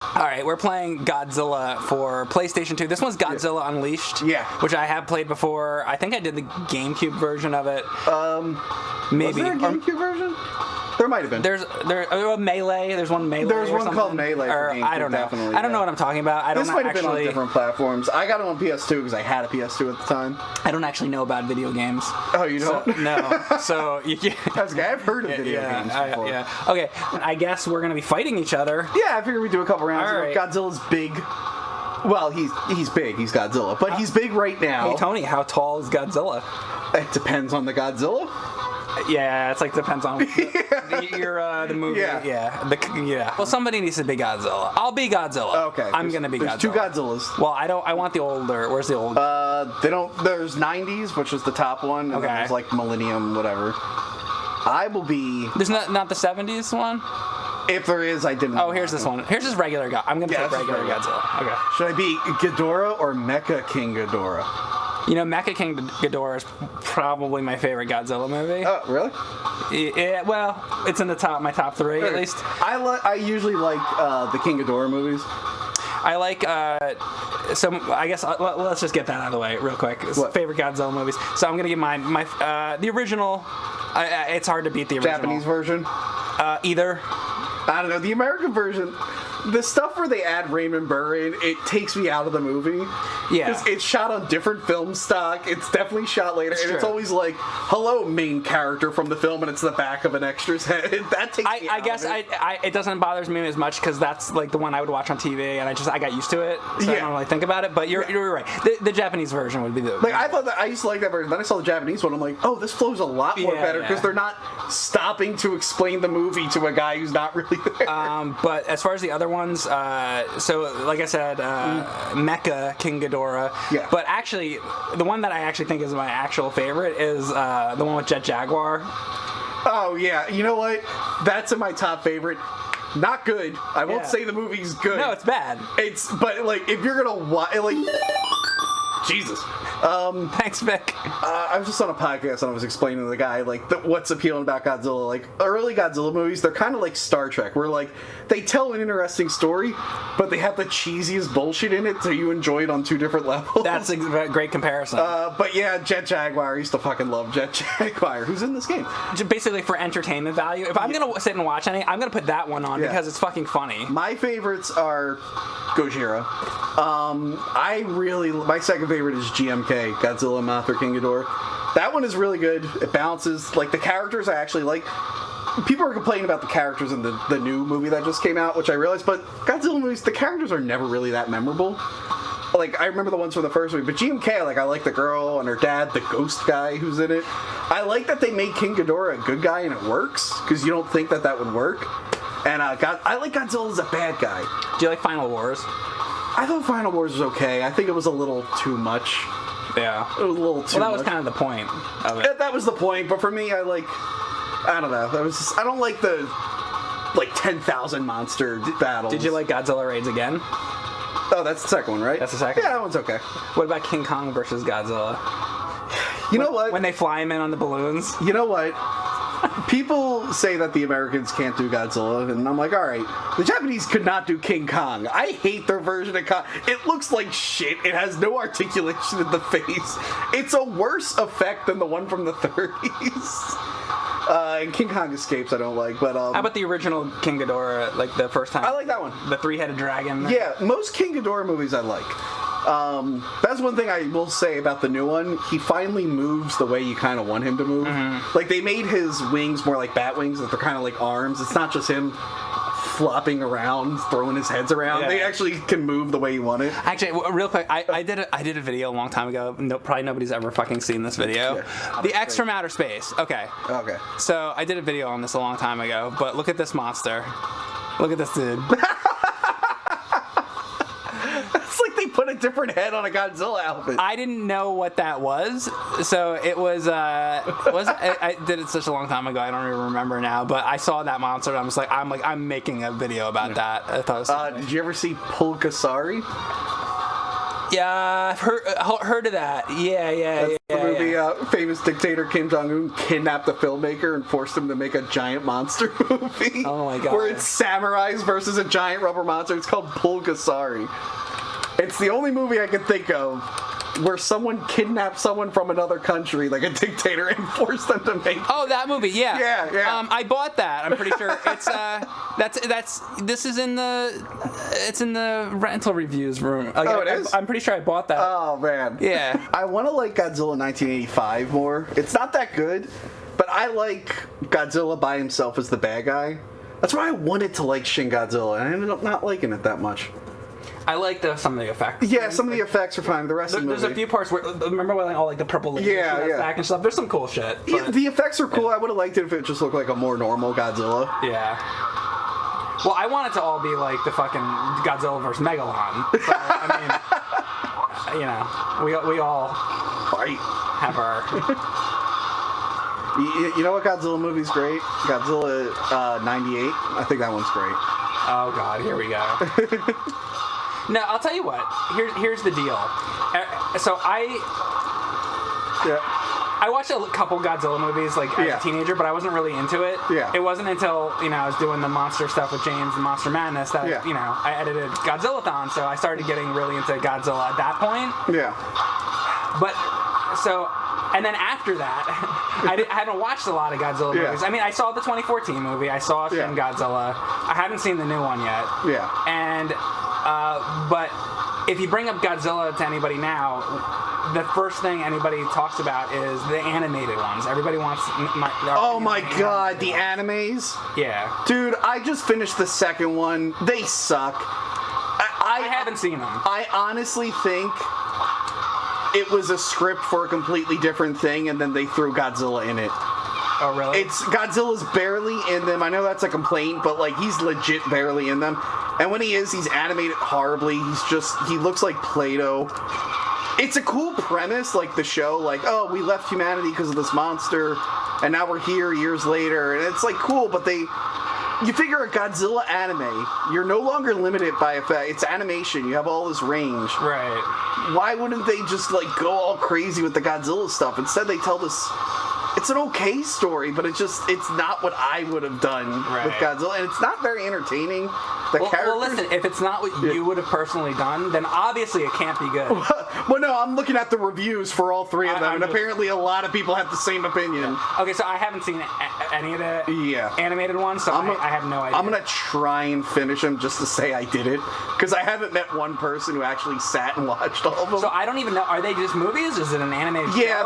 All right, we're playing Godzilla for PlayStation 2. This one's Godzilla Unleashed. Yeah. Which I have played before. I think I did the GameCube version of it. Maybe. Was there a GameCube version? There might have been. There's Melee. There's one Melee. There's one something. called Melee for GameCube, I don't know. definitely, I don't know what I'm talking about. This might have been on different platforms. I got it on PS2 because I had a PS2 at the time. I don't actually know about video games. Oh, you don't? So, no. So I've heard of video games before. Yeah. Okay. I guess we're gonna be fighting each other. Yeah, I figured we'd do a couple rounds. All right. Godzilla's big. Well, he's big. He's Godzilla, but he's big right now. Hey Tony, how tall is Godzilla? It depends on the Godzilla. Yeah, it's like depends on the movie. Yeah. Well, somebody needs to be Godzilla. I'll be Godzilla. Okay. I'm gonna be Godzilla. There's two Godzillas. Well, I want the older. Where's the old? They don't. There's 90s, which is the top one, and then there's like Millennium, whatever. I will be. There's not the 70s one. If there is, I didn't. Oh, here's this one. Here's this regular guy. I'm gonna take regular Godzilla. Okay. Should I be Ghidorah or Mecha King Ghidorah? You know, Mecha King Ghidorah is probably my favorite Godzilla movie. Oh, really? Yeah, well, it's in my top three at least. I usually like the King Ghidorah movies. I like so I guess let's just get that out of the way real quick. What? Favorite Godzilla movies. So I'm gonna give my the original. It's hard to beat the original. Japanese version. Either. I don't know, the American version, the stuff where they add Raymond Burr in, it takes me out of the movie. Yeah. Because it's shot on different film stock, it's definitely shot later, and it's always like, hello, main character from the film, and it's the back of an extra's head. That takes me out I guess of it. it doesn't bother me as much because that's like the one I would watch on TV, and I got used to it, so I don't really think about it, but you're right. The Japanese version would be the... Like, I thought that, I used to like that version, then I saw the Japanese one, I'm like, oh, this flows a lot more better, because they're not stopping to explain the movie to a guy who's not really there. But as far as the other ones, so like I said, Mecha King Ghidorah. Yeah. But actually, the one that I actually think is my actual favorite is the one with Jet Jaguar. Oh, yeah. You know what? That's in my top favorite. Not good. I won't say the movie's good. No, it's bad. But like, if you're gonna watch, like, Jesus. Thanks, Vic. I was just on a podcast and I was explaining to the guy, like, what's appealing about Godzilla. Like, early Godzilla movies, they're kind of like Star Trek, where, like, they tell an interesting story, but they have the cheesiest bullshit in it, so you enjoy it on two different levels. That's a great comparison. But yeah, Jet Jaguar. I used to fucking love Jet Jaguar. Who's in this game? Basically, for entertainment value. If I'm going to sit and watch any, I'm going to put that one on because it's fucking funny. My favorites are Gojira. My second favorite is GMK, Godzilla Mothra King Ghidorah. That one is really good. It balances, like, the characters I actually like. People are complaining about the characters in the new movie that just came out, which I realized, but Godzilla movies, the characters are never really that memorable. Like, I remember the ones from the first movie, but GMK, like, I like the girl and her dad, the ghost guy who's in it. I like that they made King Ghidorah a good guy and it works, because you don't think that would work. And I like Godzilla as a bad guy. Do you like Final Wars? I thought Final Wars was okay. I think it was a little too much. Yeah. It was a little too much. Well, that was kind of the point of it. That was the point, but for me, I don't know. I don't like the, 10,000 monster battles. Did you like Godzilla Raids Again? Oh, that's the second one, right? That's the second? Yeah, that one's okay. What about King Kong versus Godzilla? You know what? When they fly him in on the balloons? You know what? People say that the Americans can't do Godzilla, and I'm like, alright, the Japanese could not do King Kong. I hate their version of Kong. It looks like shit. It has no articulation in the face. It's a worse effect than the one from the 30s. And King Kong Escapes I don't like, but... How about the original King Ghidorah, like the first time? I like that one. The three-headed dragon? Yeah, most King Ghidorah movies I like. That's one thing I will say about the new one. He finally moves the way you kind of want him to move. Mm-hmm. Like, they made his wings more like bat wings, that they're kind of like arms. It's not just him flopping around, throwing his heads around. Yeah. They actually can move the way you want it. Actually, real quick, I did a video a long time ago. Probably nobody's ever fucking seen this video. Yeah. The X from Outer Space. Okay. So I did a video on this a long time ago, but look at this monster. Look at this dude. It's like they put a different head on a Godzilla outfit. I didn't know what that was, so it was. I did it such a long time ago. I don't even remember now. But I saw that monster. And I'm making a video about that. I thought it was did you ever see Pulgasari? Yeah, I've heard of that. That's the movie. Famous dictator Kim Jong-un kidnapped the filmmaker and forced him to make a giant monster movie. Oh my god! Where it's samurais versus a giant rubber monster. It's called Pulgasari. It's the only movie I can think of where someone kidnapped someone from another country, like a dictator, and forced them to make. Oh, that movie, yeah. Yeah. I bought that. I'm pretty sure it's it's in the rental reviews room. Like, it is? I'm pretty sure I bought that. Oh man. Yeah. I want to like Godzilla 1985 more. It's not that good, but I like Godzilla by himself as the bad guy. That's why I wanted to like Shin Godzilla, and I ended up not liking it that much. I like some of the effects. Yeah, some of the effects are fine. The rest of the movie. There's a few parts where, remember when all like the purple back and stuff? There's some cool shit. Yeah, the effects are cool. I would have liked it if it just looked like a more normal Godzilla. Yeah. Well, I want it to all be like the fucking Godzilla vs. Megalon. So, I mean, we all have our... You know what Godzilla movie's great? Godzilla 98. I think that one's great. Oh god, here we go. No, I'll tell you what. Here's the deal. So I watched a couple Godzilla movies like as a teenager, but I wasn't really into it. Yeah. It wasn't until I was doing the monster stuff with James and Monster Madness that I edited Godzillathon, so I started getting really into Godzilla at that point. Yeah. But so. And then after that, I haven't watched a lot of Godzilla movies. I mean, I saw the 2014 movie. I saw Shin Godzilla. I haven't seen the new one yet. Yeah. And, but if you bring up Godzilla to anybody now, the first thing anybody talks about is the animated ones. Everybody wants... Oh my god, the animes? Yeah. Dude, I just finished the second one. They suck. I haven't seen them. I honestly think... it was a script for a completely different thing, and then they threw Godzilla in it. Oh, really? Godzilla's barely in them. I know that's a complaint, but like he's legit barely in them. And when he is, he's animated horribly. He looks like Play-Doh. It's a cool premise, like the show, like, oh, we left humanity because of this monster, and now we're here years later. And it's like cool, but you figure a Godzilla anime, you're no longer limited by effect. It's animation. You have all this range. Right. Why wouldn't they just like go all crazy with the Godzilla stuff? Instead, they tell this. It's an okay story, but it's not what I would have done with Godzilla, and it's not very entertaining. Well, listen, if it's not what you would have personally done, then obviously it can't be good. Well, no, I'm looking at the reviews for all three of them, and apparently a lot of people have the same opinion. Okay, so I haven't seen any of the animated ones, so I have no idea. I'm going to try and finish them just to say I did it, because I haven't met one person who actually sat and watched all of them. So I don't even know, are they just movies, or is it an animated show? Yeah,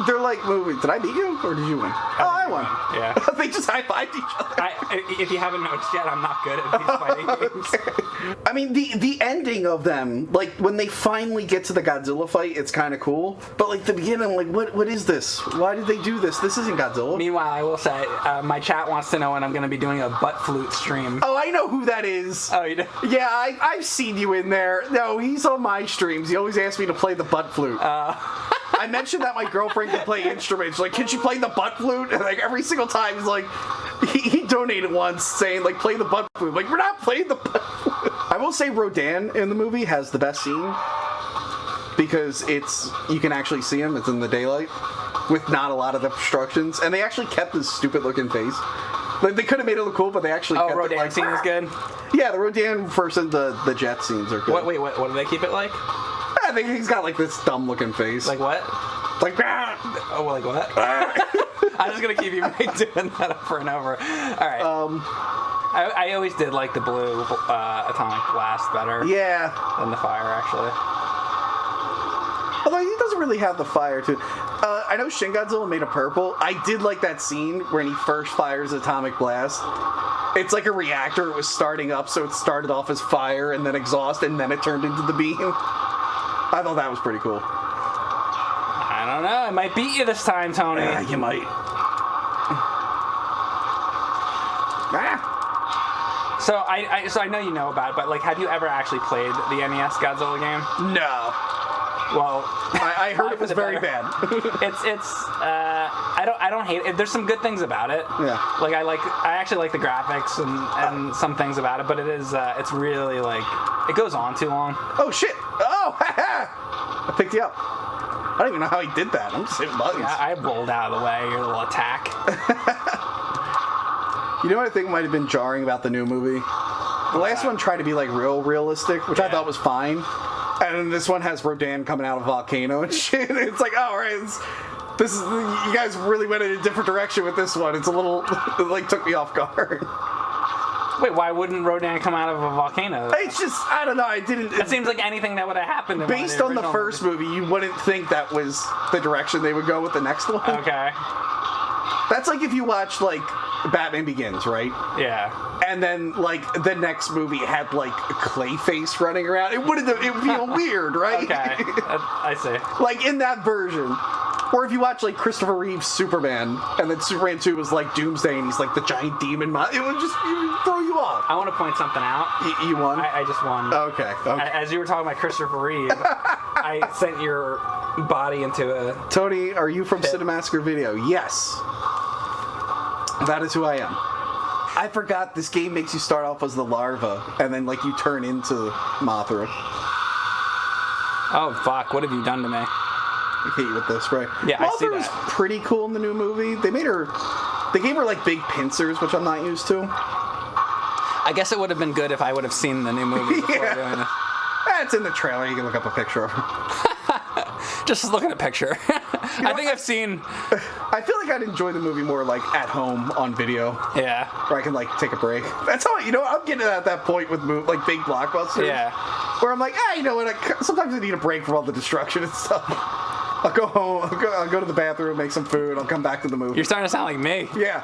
they're like movies. Did I beat you, or did you win? I won. Yeah. They just high-fived each other. If you haven't noticed yet, I'm not good at these fighting games. Okay. I mean, the ending of them, like, when they finally get to the Godzilla fight, it's kind of cool. But, like, the beginning, I'm like, what is this? Why did they do this? This isn't Godzilla. Meanwhile, I will say, my chat wants to know when I'm going to be doing a butt flute stream. Oh, I know who that is. Oh, you know? Yeah, I've seen you in there. No, he's on my streams. He always asks me to play the butt flute. I mentioned that my girlfriend can play instruments. Like, can she play the butt flute? And, like, every single time he's like, he donated once saying, like, play the butt flute. Like, we're not playing the butt flute. I will say Rodan in the movie has the best scene because you can actually see him. It's in the daylight with not a lot of obstructions. And they actually kept his stupid looking face. Like, they could have made it look cool, but they actually kept Rodan it like... scene is good? Yeah, the Rodan first and the jet scenes are good. What do they keep it like? I think he's got like this dumb looking face. Like what? Like oh, like what? I'm just gonna keep you doing that over and over. All right. I always did like the blue atomic blast better. Yeah. Than the fire, actually. Although he doesn't really have the fire too. I know Shin Godzilla made a purple. I did like that scene when he first fires atomic blast. It's like a reactor. It was starting up, so it started off as fire and then exhaust, and then it turned into the beam. I thought that was pretty cool. I don't know. I might beat you this time, Tony. Yeah, you might. So I know you know about it, but like, have you ever actually played the NES Godzilla game? No. Well, I heard it was very bad. I don't hate it. There's some good things about it. Yeah. Like I actually like the graphics and some things about it, but it is it's really like it goes on too long. Oh shit! Oh oh, I picked you up. I don't even know how he did that. I'm just hitting buttons. Yeah, I rolled out of the way, your little attack. You know what I think might have been jarring about the new movie? The last one tried to be like realistic, which I thought was fine. And then this one has Rodan coming out of a volcano and shit. It's like, oh, right, this is, you guys really went in a different direction with this one. It's a little, it like took me off guard. Wait, why wouldn't Rodan come out of a volcano? It's just, I don't know, I didn't... It seems like anything that would have happened in based on the first movie, you wouldn't think that was the direction they would go with the next one. Okay. That's like if you watch, like, Batman Begins, right? Yeah. And then, like, the next movie had, like, Clayface running around. It would feel weird, right? Okay. I see. Like, in that version. Or if you watch, like, Christopher Reeve's Superman, and then Superman 2 was, like, Doomsday, and he's, like, the giant demon. It would just throw you off. I want to point something out. You won? I just won. Okay. As you were talking about Christopher Reeve, I sent your body into a... Tony, are you from Cinemassacre Video? Yes. That is who I am. I forgot this game makes you start off as the larva, and then, like, you turn into Mothra. Oh, fuck. What have you done to me? I hate you with this, right? Yeah, I see that. Mothra was pretty cool in the new movie. They gave her, like, big pincers, which I'm not used to. I guess it would have been good if I would have seen the new movie before doing it. It's in the trailer. You can look up a picture of her. Just look at a picture. I think I've seen... I feel like I'd enjoy the movie more, like, at home on video. Yeah. Where I can, like, take a break. That's how, I'm getting at that point with, like, big blockbusters. Yeah. Where I'm like, you know what, sometimes I need a break from all the destruction and stuff. I'll go home, I'll go to the bathroom, make some food, I'll come back to the movie. You're starting to sound like me. Yeah.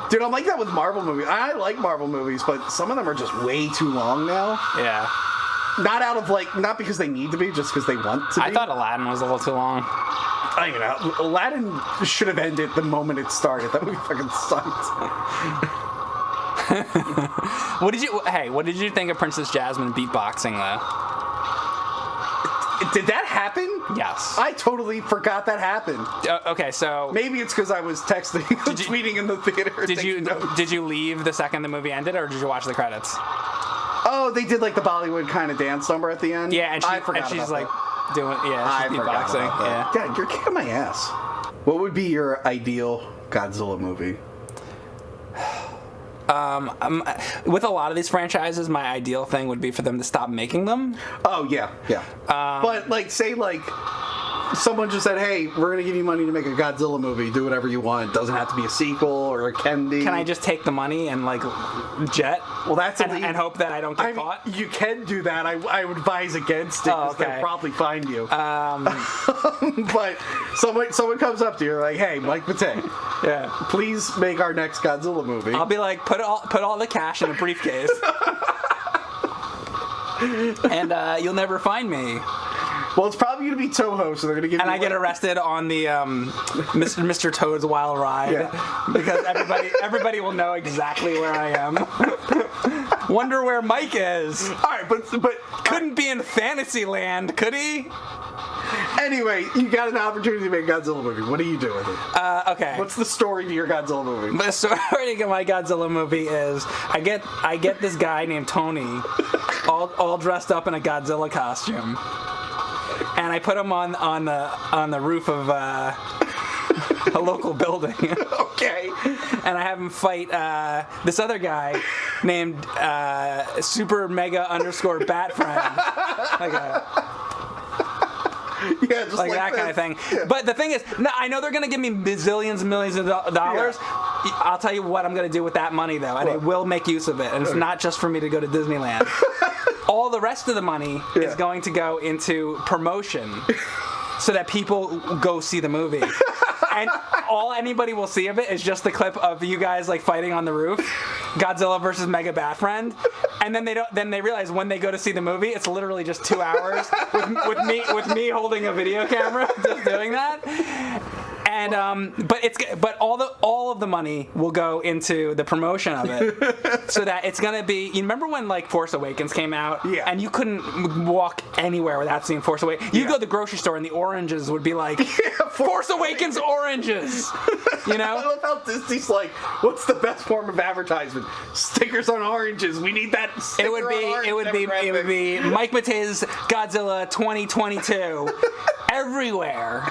Dude, I'm like that with Marvel movies. I like Marvel movies, but some of them are just way too long now. Yeah. Not because they need to be, just because they want to be. I thought Aladdin was a little too long. I don't even know. Aladdin should have ended the moment it started. That movie fucking sucked. What did you think of Princess Jasmine beatboxing, though? Did that happen? Yes. I totally forgot that happened. Okay, so... Maybe it's because I was texting, tweeting in the theater. Did you leave the second the movie ended, or did you watch the credits? Oh, they did like the Bollywood kind of dance number at the end? Yeah, and she's like doing... Yeah, she's beatboxing. Yeah. Yeah, you're kicking my ass. What would be your ideal Godzilla movie? With a lot of these franchises, my ideal thing would be for them to stop making them. Oh, yeah. But, like, say, like, someone just said, hey, we're going to give you money to make a Godzilla movie. Do whatever you want. It doesn't have to be a sequel or a Kendi. Can I just take the money and, like, jet? Well, that's and hope that I don't get caught? You can do that. I would advise against it because they'll probably find you. But someone comes up to you like, hey, Mike Matei, please make our next Godzilla movie. I'll be like, put all the cash in a briefcase. And you'll never find me. Well, it's probably going to be Toho, so they're going to give I get arrested on the Mr. Toad's Wild Ride because everybody will know exactly where I am. Wonder where Mike is. All right, but couldn't be in Fantasyland, could he? Anyway, you got an opportunity to make a Godzilla movie. What do you do with it? Okay. What's the story to your Godzilla movie? The story to my Godzilla movie is I get this guy named Tony, all dressed up in a Godzilla costume. And I put him on the roof of a local building. Okay. And I have him fight this other guy named Super Mega _ Bat Friend. Just like that kind of thing. Yeah. But the thing is, I know they're going to give me bazillions and millions of dollars. Yeah. I'll tell you what I'm going to do with that money, though, and I will make use of it. And it's not just for me to go to Disneyland. All the rest of the money is going to go into promotion so that people go see the movie. And all anybody will see of it is just the clip of you guys like fighting on the roof, Godzilla versus Mega Bat Friend, and then they realize when they go to see the movie, it's literally just 2 hours with me holding a video camera just doing that. And but all of the money will go into the promotion of it, so that it's gonna be. You remember when like Force Awakens came out, and you couldn't walk anywhere without seeing Force Awakens. You go to the grocery store and the oranges would be like Force Awakens oranges. You know? I love how Disney's like, what's the best form of advertisement? Stickers on oranges. We need that. It would be Mike Matei's Godzilla 2022 everywhere.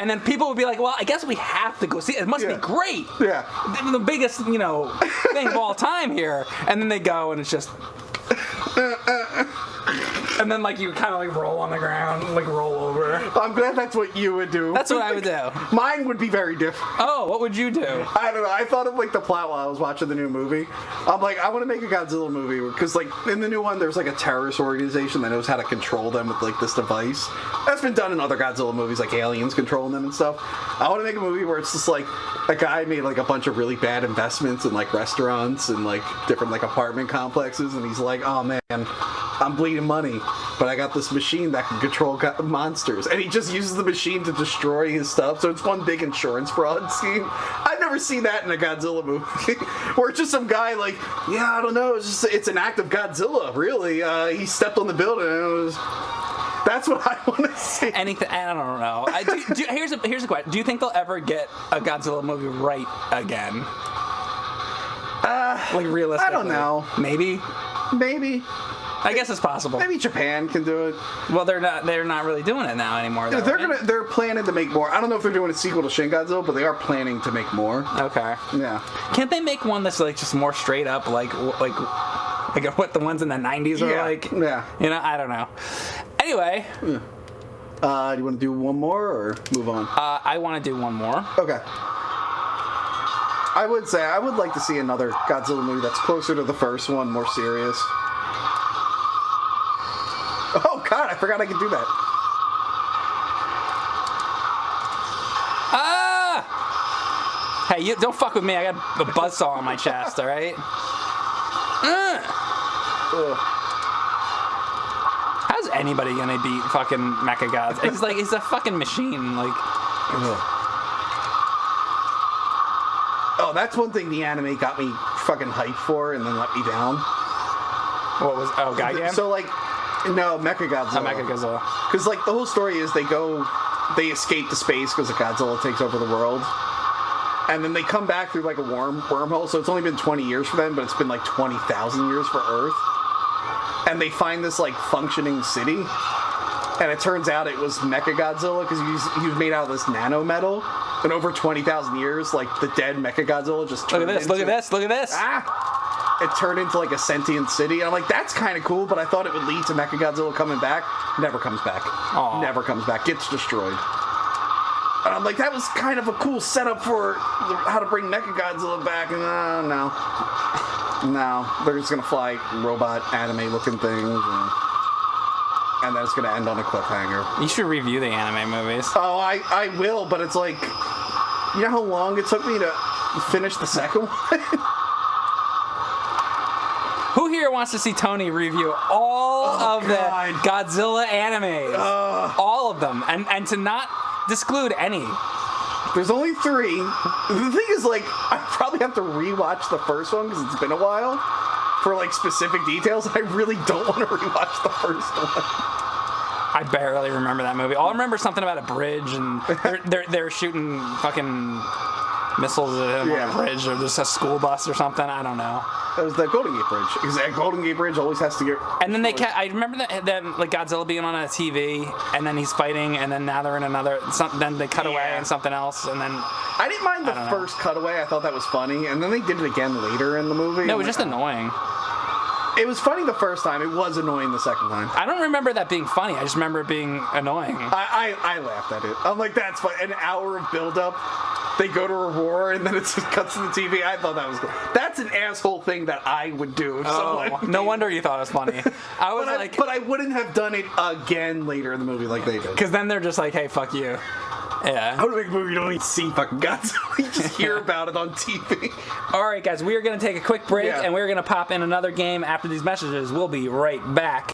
And then people would be like, well, I guess we have to go see it. It must be great. Yeah. The biggest, thing of all time here. And then they go and it's just... And then, like, you kind of, like, roll on the ground, like, roll over. I'm glad that's what you would do. That's what I would do. Mine would be very different. Oh, what would you do? I don't know. I thought of, like, the plot while I was watching the new movie. I'm like, I want to make a Godzilla movie. Because, like, in the new one, there's, like, a terrorist organization that knows how to control them with, like, this device. That's been done in other Godzilla movies, like aliens controlling them and stuff. I want to make a movie where it's just, like, a guy made, like, a bunch of really bad investments in, like, restaurants and, like, different, like, apartment complexes. And he's like, oh, man, I'm bleeding money, but I got this machine that can control monsters. And he just uses the machine to destroy his stuff, so it's one big insurance fraud scheme. I've never seen that in a Godzilla movie. Where it's just some guy like, I don't know, it's an act of Godzilla, really. He stepped on the building and it was... That's what I want to see. Anything? I don't know. Here's a question. Do you think they'll ever get a Godzilla movie right again? Like, realistically? I don't know. Maybe. I guess it's possible. Maybe Japan can do it. Well, they're not really doing it now anymore. Though, they're planning to make more. I don't know if they're doing a sequel to Shin Godzilla, but they are planning to make more. Okay. Yeah. Can't they make one that's like just more straight up, like what the ones in the 90s are like? Yeah. I don't know. Anyway. Do you want to do one more or move on? I want to do one more. Okay. I would say I would like to see another Godzilla movie that's closer to the first one, more serious. Oh God, I forgot I could do that. Hey, you don't fuck with me. I got a buzzsaw on my chest. All right. How's anybody gonna beat fucking Mechagodzilla? It's like, it's a fucking machine. Like. Oh, that's one thing the anime got me fucking hyped for and then let me down. What was... Oh, Gigan? So, like... No, Mechagodzilla. Oh, Mechagodzilla. Because, like, the whole story is they escape to space because Godzilla takes over the world. And then they come back through, like, a wormhole. So it's only been 20 years for them, but it's been, like, 20,000 years for Earth. And they find this, like, functioning city. And it turns out it was Mechagodzilla because he was made out of this nanometal. And over 20,000 years, like, the dead Mechagodzilla just turned into... Look at this. It turned into, like, a sentient city. And I'm like, that's kind of cool, but I thought it would lead to Mechagodzilla coming back. Never comes back. Aww. Never comes back. Gets destroyed. And I'm like, that was kind of a cool setup for how to bring Mechagodzilla back. And no. They're just going to fly robot anime-looking things. And then it's going to end on a cliffhanger. You should review the anime movies. Oh, I will, but it's like... You know how long it took me to finish the second one? Who here wants to see Tony review all of the Godzilla animes? All of them. And to not disclude any. There's only 3. The thing is, like, I probably have to rewatch the first one because it's been a while for, like, specific details. I really don't want to rewatch the first one. I barely remember that movie. I'll remember something about a bridge and they're shooting fucking missiles at him on a bridge, or there's a school bus or something. I don't know. That was the Golden Gate Bridge. Because that Golden Gate Bridge always has to get... And then I remember that like Godzilla being on a TV, and then he's fighting, and then now they're in another... then they cut away and something else, and then... I didn't mind the first cutaway. I thought that was funny. And then they did it again later in the movie. No, it was just annoying. It was funny the first time. It was annoying the second time. I don't remember that being funny. I just remember it being annoying. I laughed at it. I'm like, that's fun. An hour of build-up. They go to a war, and then it just cuts to the TV. I thought that was cool. That's an asshole thing that I would do. If someone no wonder you thought it was funny. But I wouldn't have done it again later in the movie like they did. Because then they're just like, hey, fuck you. Yeah. I would make a movie you don't even see fucking Godzilla. You just hear about it on TV. All right, guys, we are going to take a quick break, and we're going to pop in another game after these messages. We'll be right back.